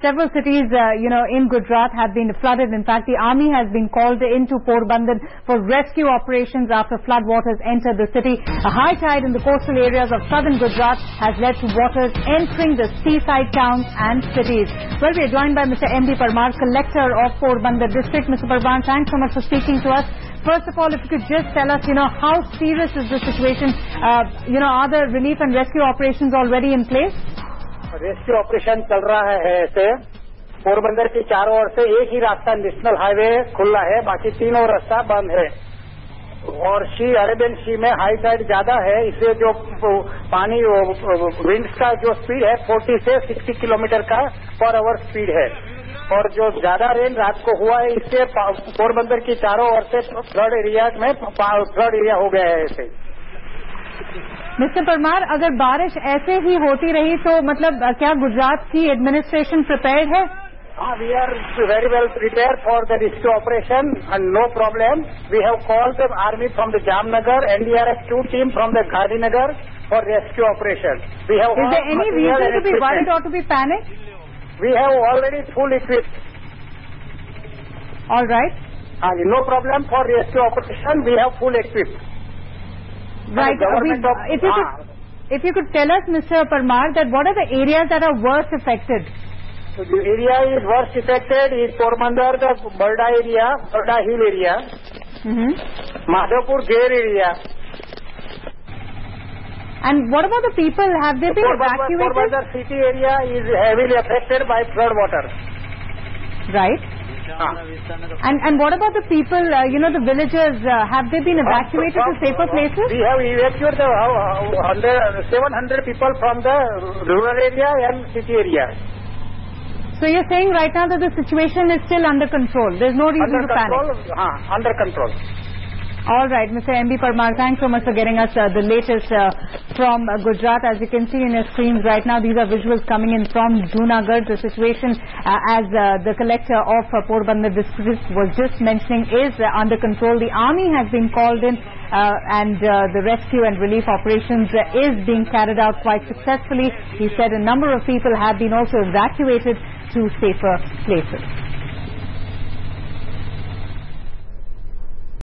several cities, in Gujarat have been flooded. In fact, the army has been called into Porbandar for rescue operations after floodwaters entered the city. A high tide in the coastal areas of southern Gujarat has led to waters entering the seaside towns and cities. Well, we are joined by Mr. M.B. Parmar, Collector of Porbandar District. Mr. Parmar, thanks so much for speaking to us. First of all, if you could just tell us, how serious is the situation? Are the relief and rescue operations already in place? Rescue operation चल रहा है ऐसे। पोरबंदर के चारों ओर से एक ही रास्ता national highway खुला है, बाकी तीनों रास्ता बंद है। और अरेबियन सी में हाई टाइड ज्यादा है, इसलिए जो पानी विंड्स का जो स्पीड है 40 से 60 किलोमीटर का पर आवर स्पीड है। और जो ज्यादा रेन रात को हुआ है, इससे पोरबंदर की चारों ओर से फ्लड एरिया हो गया है ऐसे। मिस्टर परमार, अगर बारिश ऐसे ही होती रही तो मतलब क्या गुजरात की एडमिनिस्ट्रेशन प्रिपेयर्ड है? We are very well prepare for the rescue operation and no problem. We have called the army from the Jamnagar, NDRF 2 team from the Gandhinagar for rescue operation. We have Is there any reason to be worried or to be panicked? We have already full equipped. All right. No problem for rescue operation. We have full equipped. Right. If you could tell us, Mr. Parmar, that what are the areas that are worst affected? So the area is worst affected is Porbandar, the Barda area, Barda Hill area, Madhapur Gair area. And what about the people? Have they been evacuated? Porbandar city area is heavily affected by flood water. Right. And what about the people, the villagers, have they been evacuated to safer places? We have evacuated 700 people from the rural area and city area. So you're saying right now that the situation is still under control. There's no reason to panic. Under control. All right, Mr. M.B. Parmar, thanks so much for getting us the latest from Gujarat. As you can see in your screens right now, these are visuals coming in from Junagadh. The situation, as the collector of Porbandar district was just mentioning, is under control. The army has been called in and the rescue and relief operations is being carried out quite successfully. He said a number of people have been also evacuated to safer places.